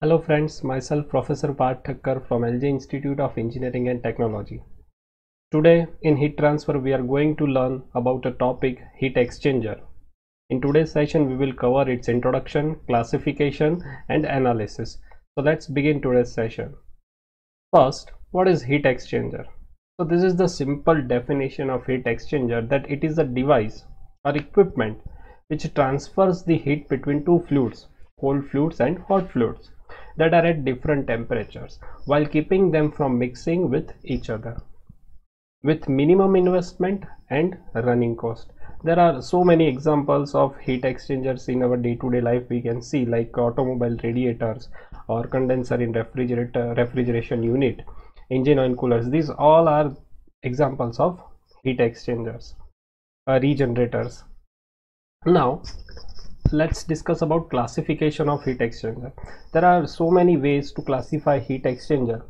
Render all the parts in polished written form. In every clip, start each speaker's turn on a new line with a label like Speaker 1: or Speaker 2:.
Speaker 1: Hello friends, myself Professor Parth Thakkar from LJ Institute of Engineering and Technology. Today in heat transfer we are going to learn about a topic, heat exchanger. In today's session we will cover its introduction, classification and analysis. So let's begin today's session. First, what is heat exchanger? So this is the simple definition of heat exchanger, that it is a device or equipment which transfers the heat between two fluids, cold fluids and hot fluids, that are at different temperatures while keeping them from mixing with each other with minimum investment and running cost. There are so many examples of heat exchangers in our day-to-day life. We can see like automobile radiators or condenser in refrigeration unit, engine oil coolers. These all are examples of heat exchangers, regenerators. Now let's discuss about classification of heat exchanger. There are so many ways to classify heat exchanger,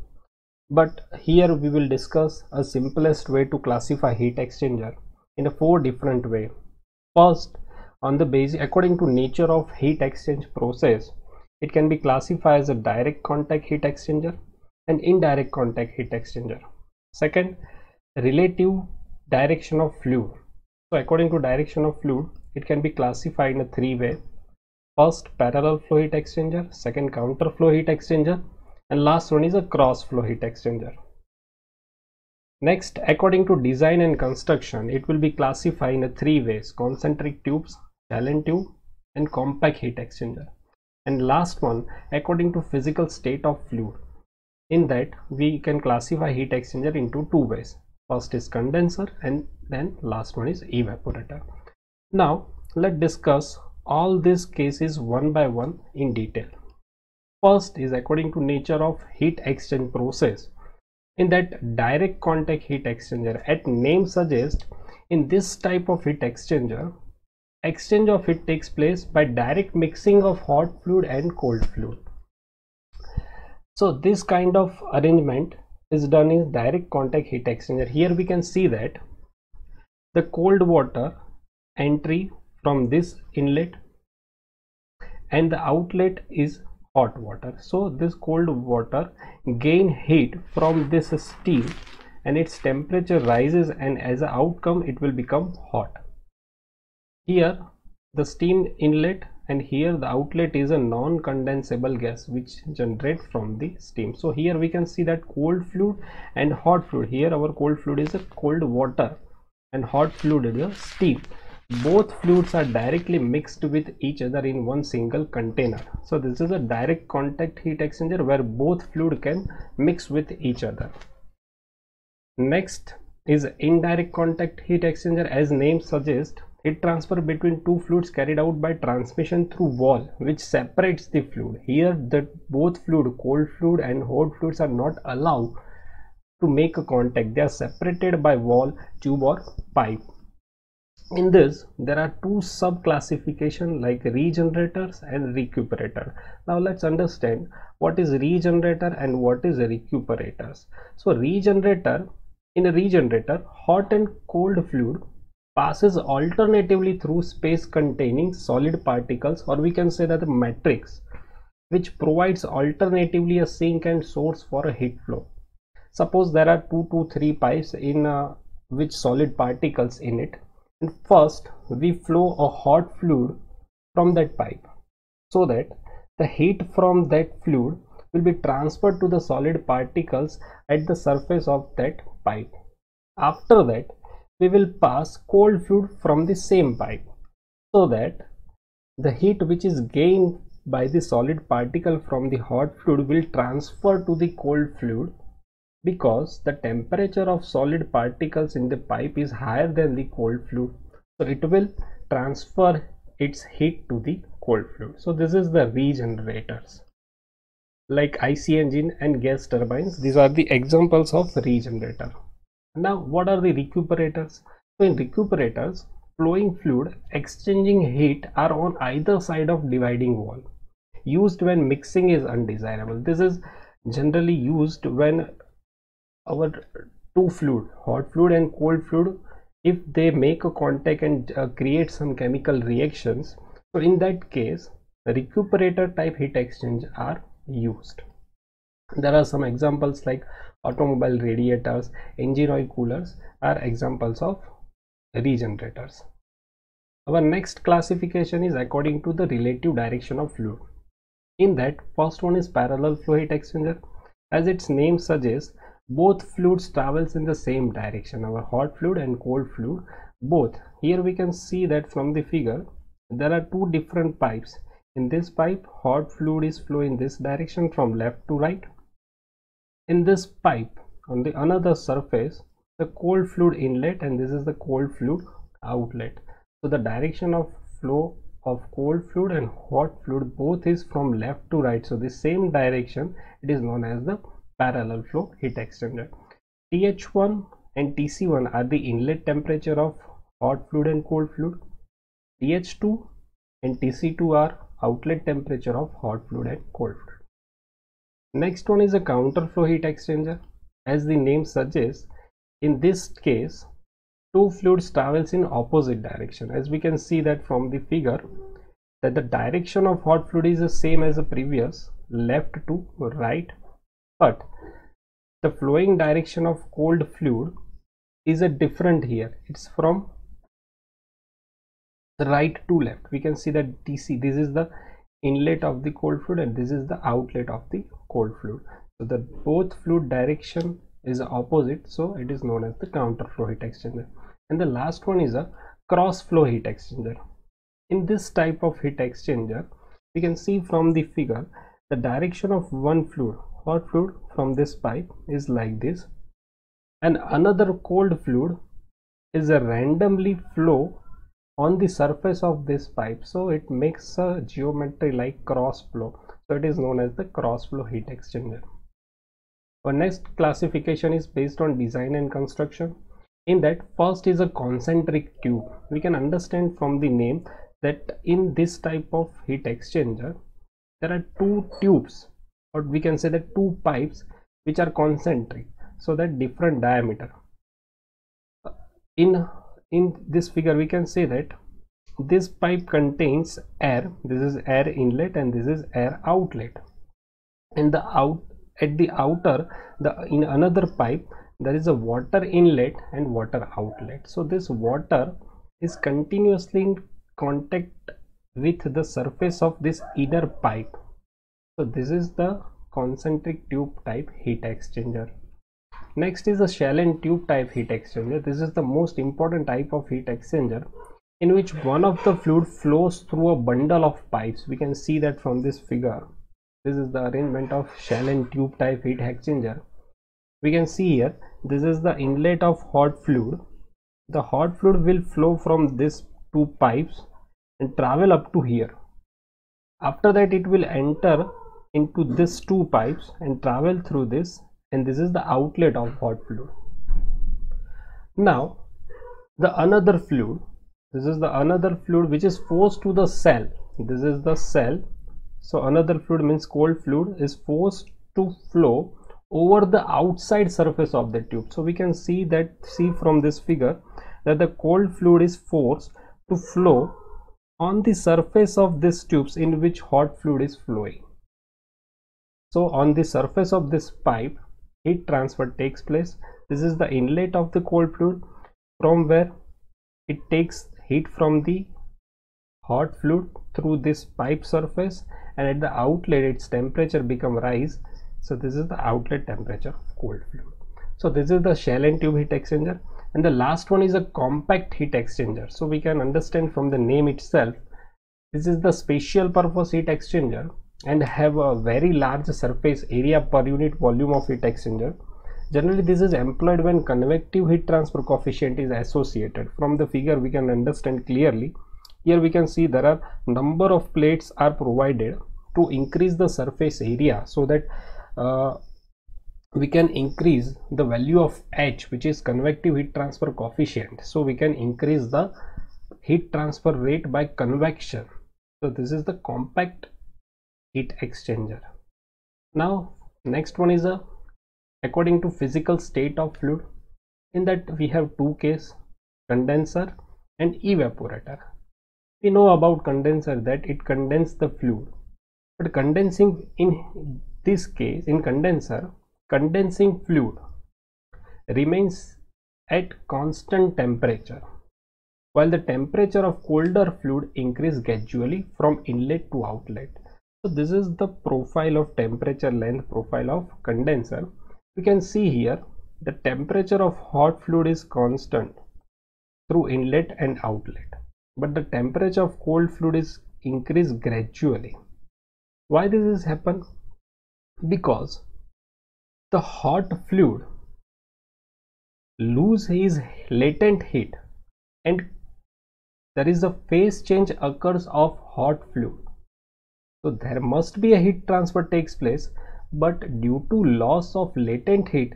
Speaker 1: but here we will discuss a simplest way to classify heat exchanger in a four different way. First, on the basis according to nature of heat exchange process, it can be classified as a direct contact heat exchanger and indirect contact heat exchanger. Second, relative direction of fluid. So according to direction of fluid, it can be classified in a three-way. First, parallel flow heat exchanger, second, counter flow heat exchanger, and last one is a cross flow heat exchanger. Next, according to design and construction, it will be classified in a three ways: concentric tubes, talent tube, and compact heat exchanger. And last one, according to physical state of fluid. In that, we can classify heat exchanger into two ways. First is condenser and then last one is evaporator. Now let's discuss all these cases one by one in detail. First is according to nature of heat exchange process. In that direct contact heat exchanger, as name suggests, in this type of heat exchanger, exchange of heat takes place by direct mixing of hot fluid and cold fluid. So this kind of arrangement is done in direct contact heat exchanger. Here we can see that the cold water entry from this inlet and the outlet is hot water. So this cold water gain heat from this steam and its temperature rises, and as an outcome it will become hot. Here the steam inlet and here the outlet is a non-condensable gas which generates from the steam. So here we can see that cold fluid and hot fluid. Here our cold fluid is a cold water and hot fluid is a steam. Both fluids are directly mixed with each other in one single container. So this is a direct contact heat exchanger where both fluid can mix with each other. Next is indirect contact heat exchanger. As name suggests, heat transfer between two fluids carried out by transmission through wall which separates the fluid. Here both fluid, cold fluid and hot fluids, are not allowed to make a contact. They are separated by wall, tube or pipe. In this there are two sub classification like regenerators and recuperator. Now let's understand what is regenerator and what is recuperators. So in a regenerator, hot and cold fluid passes alternatively through space containing solid particles, or we can say that the matrix, which provides alternatively a sink and source for a heat flow. Suppose there are 2 to 3 pipes in which solid particles in it, and first we flow a hot fluid from that pipe so that the heat from that fluid will be transferred to the solid particles at the surface of that pipe. After that we will pass cold fluid from the same pipe, so that the heat which is gained by the solid particle from the hot fluid will transfer to the cold fluid, because the temperature of solid particles in the pipe is higher than the cold fluid. So it will transfer its heat to the cold fluid. So this is the regenerators, like IC engine and gas turbines. These are the examples of regenerator. Now what are the recuperators? So in recuperators, flowing fluid exchanging heat are on either side of dividing wall, used when mixing is undesirable. This is generally used when our two fluid, hot fluid and cold fluid, if they make a contact and create some chemical reactions. So in that case, the recuperator type heat exchange are used. There are some examples like automobile radiators, engine oil coolers are examples of regenerators. Our next classification is according to the relative direction of fluid. In that, first one is parallel flow heat exchanger. As its name suggests, both fluids travels in the same direction, our hot fluid and cold fluid both. Here we can see that from the figure there are two different pipes. In this pipe, hot fluid is flowing in this direction from left to right. In this pipe, on the another surface, the cold fluid inlet, and this is the cold fluid outlet. So the direction of flow of cold fluid and hot fluid both is from left to right. So the same direction, it is known as the parallel flow heat exchanger. TH1 and TC1 are the inlet temperature of hot fluid and cold fluid. TH2 and TC2 are outlet temperature of hot fluid and cold fluid. Next one is a counterflow heat exchanger. As the name suggests, in this case, two fluids travels in opposite direction. As we can see that from the figure, that the direction of hot fluid is the same as the previous, left to right, but the flowing direction of cold fluid is a different here. It's from the right to left. We can see that TC, this is the inlet of the cold fluid and this is the outlet of the cold fluid. So the both fluid direction is opposite, so it is known as the counterflow heat exchanger. And the last one is a cross flow heat exchanger. In this type of heat exchanger, we can see from the figure the direction of one fluid, hot fluid, from this pipe is like this, and another cold fluid is a randomly flow on the surface of this pipe, so it makes a geometry like cross flow. So it is known as the cross flow heat exchanger. Our next classification is based on design and construction. In that, first is a concentric tube. We can understand from the name that in this type of heat exchanger there are two tubes, or we can say that two pipes which are concentric, so that different diameter. In this figure we can say that this pipe contains air, this is air inlet and this is air outlet, and at the outer, in another pipe there is a water inlet and water outlet. So this water is continuously in contact with the surface of this inner pipe. So this is the concentric tube type heat exchanger. Next is the shell and tube type heat exchanger. This is the most important type of heat exchanger, in which one of the fluid flows through a bundle of pipes. We can see that from this figure. This is the arrangement of shell and tube type heat exchanger. We can see here, this is the inlet of hot fluid. The hot fluid will flow from these two pipes and travel up to here. After that, it will enter into these two pipes and travel through this, and this is the outlet of hot fluid. Now the another fluid, this is the another fluid which is forced to the cell. This is the cell. So another fluid means cold fluid is forced to flow over the outside surface of the tube. So we can see from this figure that the cold fluid is forced to flow on the surface of these tubes in which hot fluid is flowing. So on the surface of this pipe, heat transfer takes place. This is the inlet of the cold fluid, from where it takes heat from the hot fluid through this pipe surface, and at the outlet its temperature become rise. So this is the outlet temperature of cold fluid. So this is the shell and tube heat exchanger. And the last one is a compact heat exchanger. So we can understand from the name itself, this is the special purpose heat exchanger and have a very large surface area per unit volume of heat exchanger. Generally this is employed when convective heat transfer coefficient is associated. From the figure we can understand clearly. Here we can see there are number of plates are provided to increase the surface area, so that we can increase the value of H, which is convective heat transfer coefficient. So we can increase the heat transfer rate by convection. So this is the compact heat exchanger. Now next one is according to physical state of fluid. In that we have two cases, condenser and evaporator. We know about condenser that it condenses the fluid, But condensing, in this case, in condenser, condensing fluid remains at constant temperature, while the temperature of colder fluid increases gradually from inlet to outlet. So this is the profile of temperature length profile of condenser. You can see here the temperature of hot fluid is constant through inlet and outlet, but the temperature of cold fluid is increased gradually. Why this is happen? Because the hot fluid lose his latent heat and there is a phase change occurs of hot fluid. So there must be a heat transfer takes place, but due to loss of latent heat,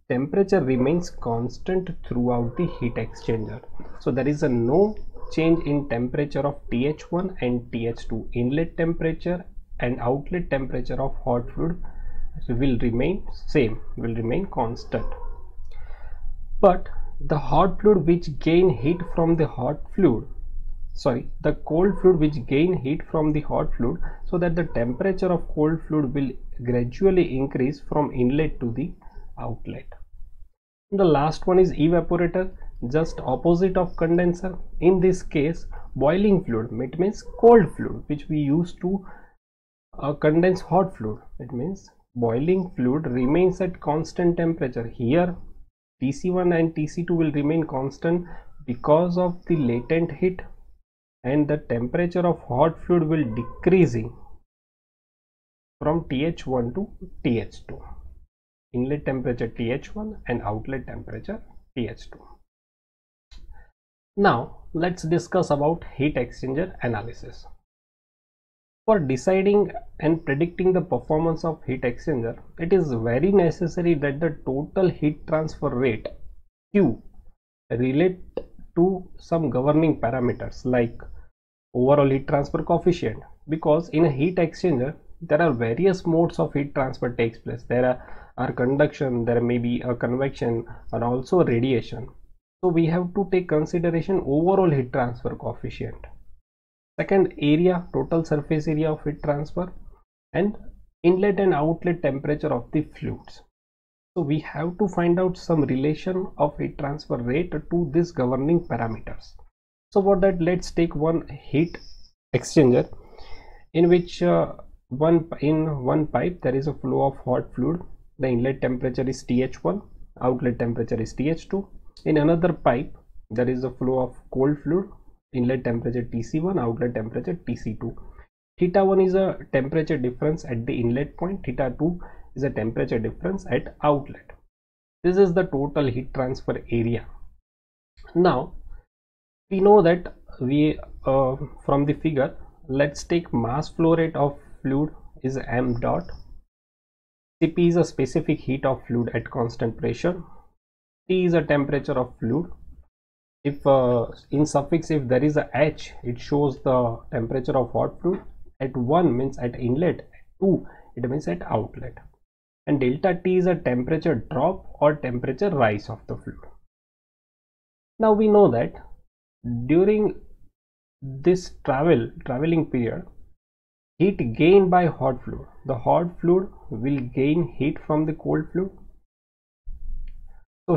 Speaker 1: temperature remains constant throughout the heat exchanger. So there is a no change in temperature of TH1 and TH2. Inlet temperature and outlet temperature of hot fluid will remain same, will remain constant. But the hot fluid which gain heat from the hot fluid, the cold fluid which gain heat from the hot fluid, so that the temperature of cold fluid will gradually increase from inlet to the outlet. And the last one is evaporator, just opposite of condenser. In this case, boiling fluid, it means cold fluid which we use to condense hot fluid. It means boiling fluid remains at constant temperature. Here TC1 and TC2 will remain constant because of the latent heat, and the temperature of hot fluid will decreasing from TH1 to TH2. Inlet temperature TH1 and outlet temperature TH2. Now let's discuss about heat exchanger analysis. For deciding and predicting the performance of heat exchanger, it is very necessary that the total heat transfer rate Q relate to some governing parameters like overall heat transfer coefficient, because in a heat exchanger there are various modes of heat transfer takes place. There are conduction, there may be a convection, and also radiation. So we have to take consideration overall heat transfer coefficient. Second, area, total surface area of heat transfer, and inlet and outlet temperature of the fluids. So we have to find out some relation of heat transfer rate to these governing parameters. So for that, let's take one heat exchanger in which in one pipe there is a flow of hot fluid. The inlet temperature is TH1, outlet temperature is TH2. In another pipe there is a flow of cold fluid. Inlet temperature TC1, outlet temperature TC2. Theta 1 is a temperature difference at the inlet point, theta 2 is a temperature difference at outlet. This is the total heat transfer area. Now we know that we from the figure, let's take mass flow rate of fluid is m dot. Cp is a specific heat of fluid at constant pressure. T is a temperature of fluid. If in suffix if there is a H, it shows the temperature of hot fluid. At 1 means at inlet, at 2 it means at outlet, and delta T is a temperature drop or temperature rise of the fluid. Now we know that during this traveling period, heat gained by hot fluid, the hot fluid will gain heat from the cold fluid. So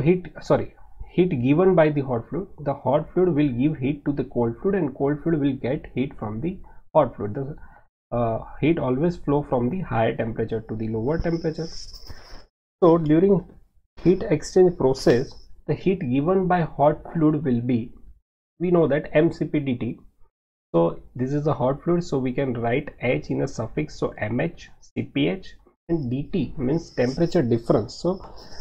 Speaker 1: heat given by the hot fluid, the hot fluid will give heat to the cold fluid, and cold fluid will get heat from the hot fluid. The heat always flow from the higher temperature to the lower temperature. So during heat exchange process, the heat given by hot fluid will be, we know that mCpdT. So this is a hot fluid, so we can write H in a suffix, so mH, Cph, and dt means temperature difference. So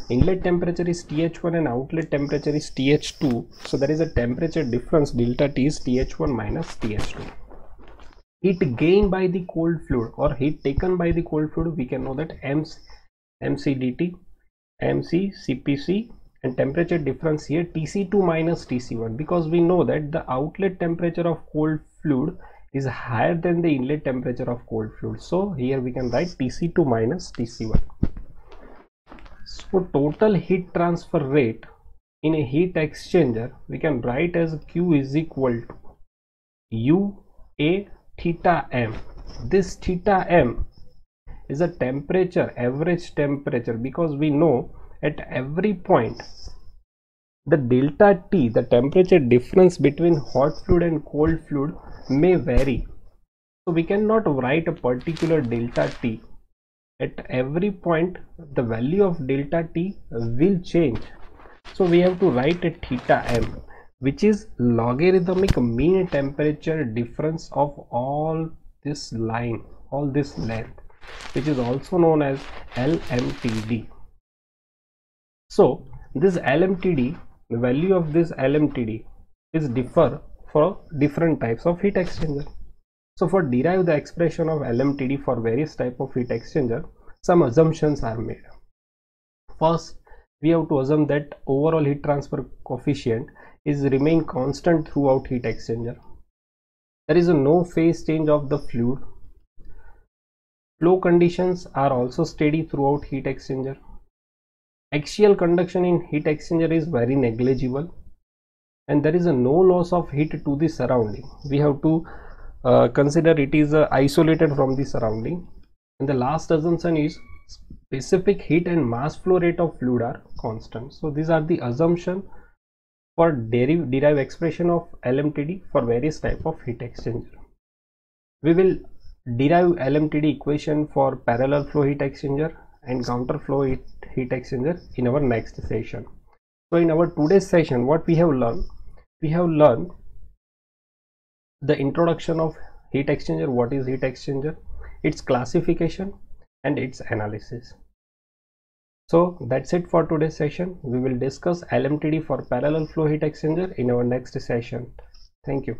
Speaker 1: inlet temperature is TH1 and outlet temperature is TH2, so there is a temperature difference, delta T is TH1 minus TH2. Heat gained by the cold fluid or heat taken by the cold fluid, we can know that mCdt, mC, Cpc, and temperature difference here Tc2 minus Tc1, because we know that the outlet temperature of cold fluid is higher than the inlet temperature of cold fluid. So here we can write Tc2 minus Tc1. So total heat transfer rate in a heat exchanger we can write as Q is equal to U A theta m. this theta m is a temperature, average temperature, because we know at every point the delta T, the temperature difference between hot fluid and cold fluid, may vary. So we cannot write a particular delta T. At every point the value of delta T will change. So we have to write a theta m, which is logarithmic mean temperature difference of all this line, all this length, which is also known as LMTD. So this LMTD, the value of this LMTD is differ for different types of heat exchanger. So for derive the expression of LMTD for various type of heat exchanger, some assumptions are made. First, we have to assume that overall heat transfer coefficient is remain constant throughout heat exchanger. There is no phase change of the fluid. Flow conditions are also steady throughout heat exchanger. Axial conduction in heat exchanger is very negligible, and there is no loss of heat to the surrounding. We have to consider it is isolated from the surrounding. And the last assumption is specific heat and mass flow rate of fluid are constant. So these are the assumption for derive expression of LMTD for various type of heat exchanger. We will derive LMTD equation for parallel flow heat exchanger and counter flow heat exchanger in our next session. So in our today's session, what we have learned? We have learned the introduction of heat exchanger, what is heat exchanger, its classification and its analysis. So that's it for today's session. We will discuss LMTD for parallel flow heat exchanger in our next session. Thank you.